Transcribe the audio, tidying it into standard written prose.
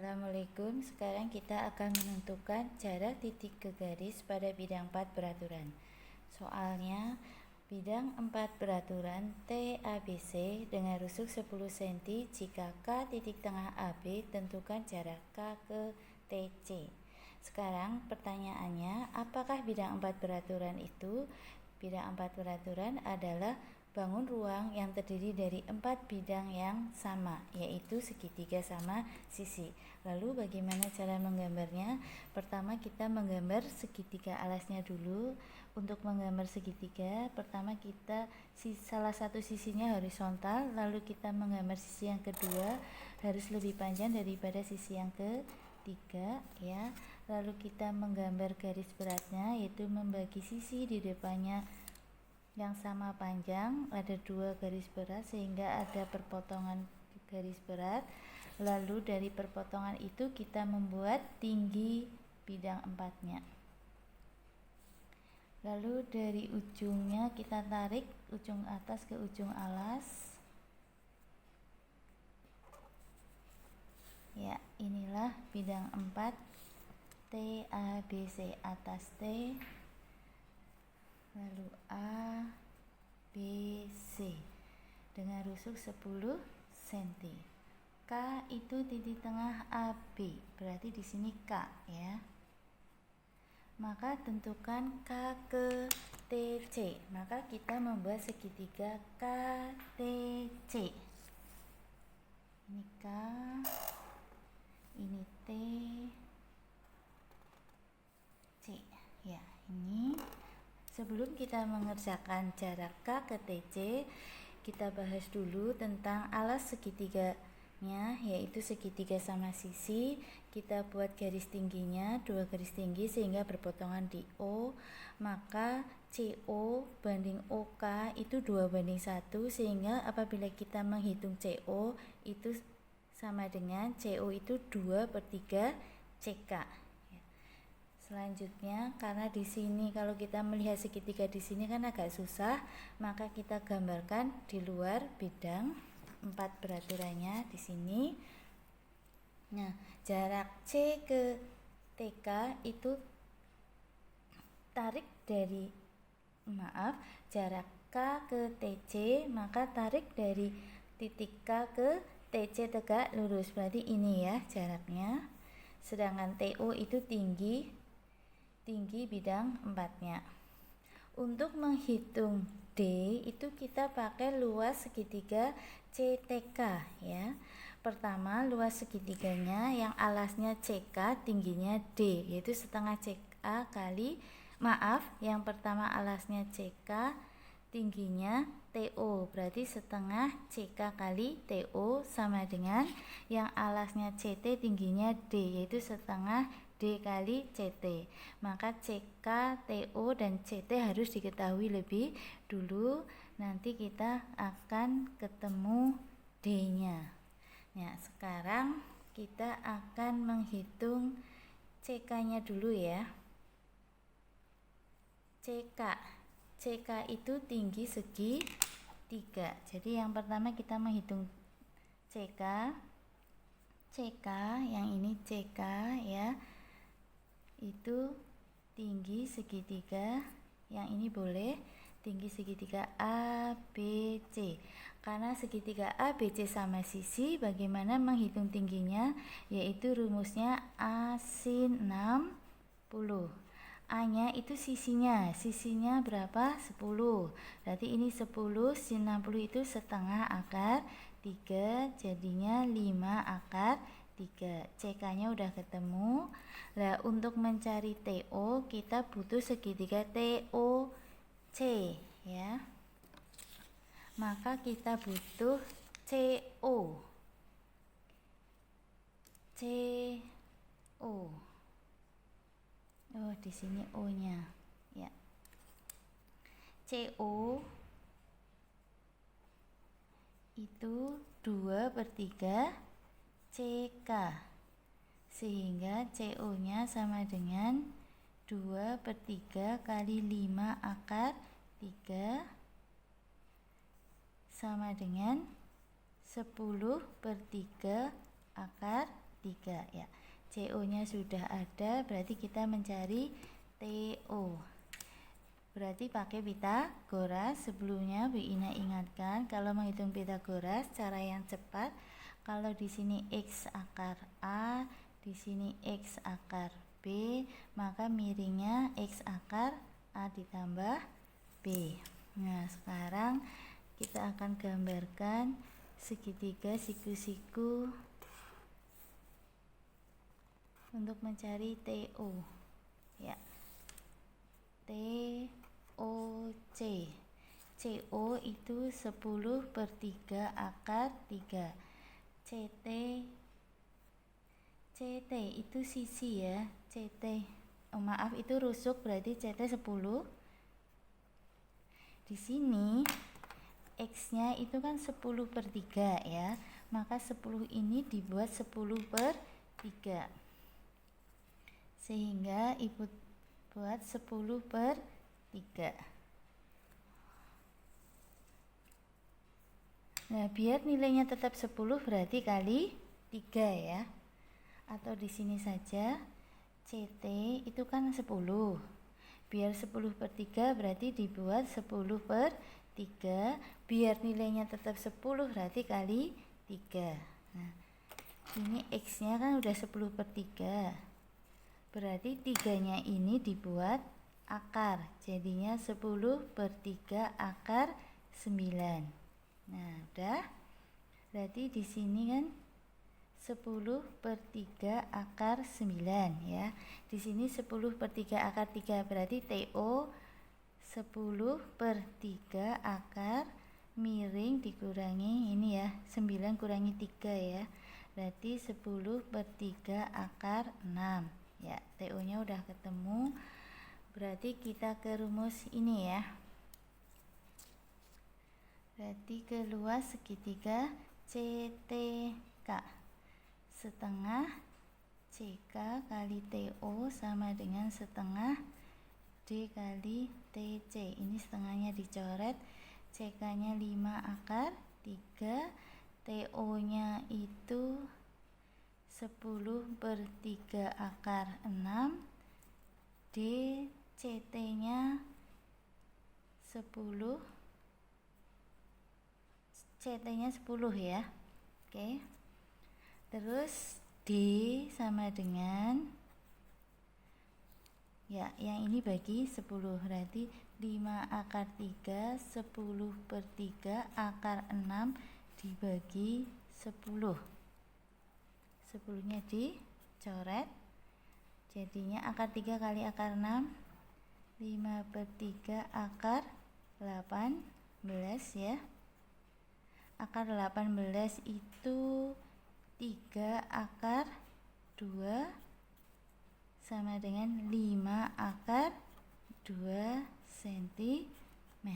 Assalamualaikum. Sekarang kita akan menentukan jarak titik ke garis pada bidang 4 beraturan. Soalnya, bidang 4 beraturan TABC dengan rusuk 10 cm jika K titik tengah AB, tentukan jarak K ke TC. Sekarang pertanyaannya, apakah bidang 4 beraturan itu? Bidang 4 beraturan adalah bangun ruang yang terdiri dari 4 bidang yang sama, yaitu segitiga sama sisi. Lalu bagaimana cara menggambarnya? Pertama kita menggambar segitiga alasnya dulu. Untuk menggambar segitiga, pertama kita salah satu sisinya horizontal, lalu kita menggambar sisi yang kedua harus lebih panjang daripada sisi yang ketiga, ya. Lalu kita menggambar garis beratnya, yaitu membagi sisi di depannya yang sama panjang, ada 2 garis berat sehingga ada perpotongan garis berat. Lalu dari perpotongan itu kita membuat tinggi bidang 4-nya. Lalu dari ujungnya kita tarik ujung atas ke ujung alas. Ya, inilah bidang 4 TABC, atas T, lalu A, B, C dengan rusuk 10 cm. K itu titik tengah AB, berarti di sini K, ya. Maka tentukan K ke TC. Maka kita membuat segitiga KTC. Ini K, ini T, C. Ya, ini. Sebelum kita mengerjakan jarak K ke TC, kita bahas dulu tentang alas segitiganya, yaitu segitiga sama sisi. Kita buat garis tingginya 2 garis tinggi sehingga berpotongan di O. Maka CO banding OK itu 2:1, sehingga apabila kita menghitung CO itu sama dengan CO itu 2/3 CK. Selanjutnya, karena di sini kalau kita melihat segitiga di sini kan agak susah, maka kita gambarkan di luar bidang 4 beraturannya di sini. Nah, jarak C ke TK itu jarak K ke TC, maka tarik dari titik K ke TC tegak lurus. Berarti ini ya jaraknya. Sedangkan TO itu tinggi bidang 4-nya. Untuk menghitung D itu kita pakai luas segitiga CTK, ya. Pertama, luas segitiganya yang alasnya CK, tingginya D, yaitu setengah CK kali, yang pertama alasnya CK, tingginya TO, berarti setengah CK kali TO sama dengan yang alasnya CT, tingginya D, yaitu setengah D kali CT. Maka CK, TO, dan CT harus diketahui lebih dulu. Nanti kita akan ketemu D-nya. Nah, sekarang kita akan menghitung CK-nya dulu ya. CK itu tinggi segi 3. Jadi yang pertama kita menghitung CK yang ini CK, ya. Itu tinggi segitiga, yang ini boleh tinggi segitiga ABC. Karena segitiga ABC sama sisi, bagaimana menghitung tingginya? Yaitu rumusnya A sin 60. A-nya itu sisinya berapa? 10. Berarti ini 10 sin 60 itu setengah akar 3, jadinya 5 akar 3. CK-nya udah ketemu. Nah, untuk mencari TO kita butuh segitiga TOC, ya. Maka kita butuh CO. Oh, di sini O-nya. Ya. CO itu 2/3 CK, sehingga CO-nya sama dengan 2/3 kali 5 akar 3 sama dengan 10/3 akar 3 ya. CO nya sudah ada, berarti kita mencari TO. Berarti pakai Pitagoras. Sebelumnya Bu Ina ingatkan kalau menghitung Pitagoras cara yang cepat, kalau di sini X akar A, di sini X akar B, maka miringnya X akar A ditambah B. Nah, sekarang kita akan gambarkan segitiga siku-siku untuk mencari TO ya. TOC. CO itu 10/3 akar 3. CT itu sisi ya. CT. Maaf, itu rusuk, berarti CT 10. Di sini X-nya itu kan 10/3 ya. Maka 10 ini dibuat 10/3. Sehingga Ibu buat 10/3. Nah, biar nilainya tetap 10 berarti kali 3 ya. Atau di sini saja CT itu kan 10. Biar 10/3 berarti dibuat 10/3. Biar nilainya tetap 10 berarti kali 3. Nah, ini X-nya kan udah 10/3. Berarti 3-nya ini dibuat akar. Jadinya 10/3 akar 9. Nah, udah. Berarti di sini kan 10/3 akar 9 ya. Di sini 10/3 akar 3, berarti TO 10/3 akar miring dikurangi ini ya, 9 kurangi 3 ya. Berarti 10/3 akar 6 ya. TO nya udah ketemu. Berarti kita ke rumus ini ya. Berarti keluar segitiga CTK. Setengah CK kali TO sama dengan setengah D kali TC. Ini setengahnya dicoret. CK nya 5 akar 3. TO nya itu 10/3 akar 6. D CT nya 10. CT nya 10 ya. Oke. Terus D sama dengan ya, yang ini bagi 10, berarti 5 akar 3 10/3 akar 6 dibagi 10. 10-nya dicoret. Jadinya akar 3 kali akar 6 5/3 akar 18 ya. Akar 18 itu 3 akar 2 sama dengan 5 akar 2 cm.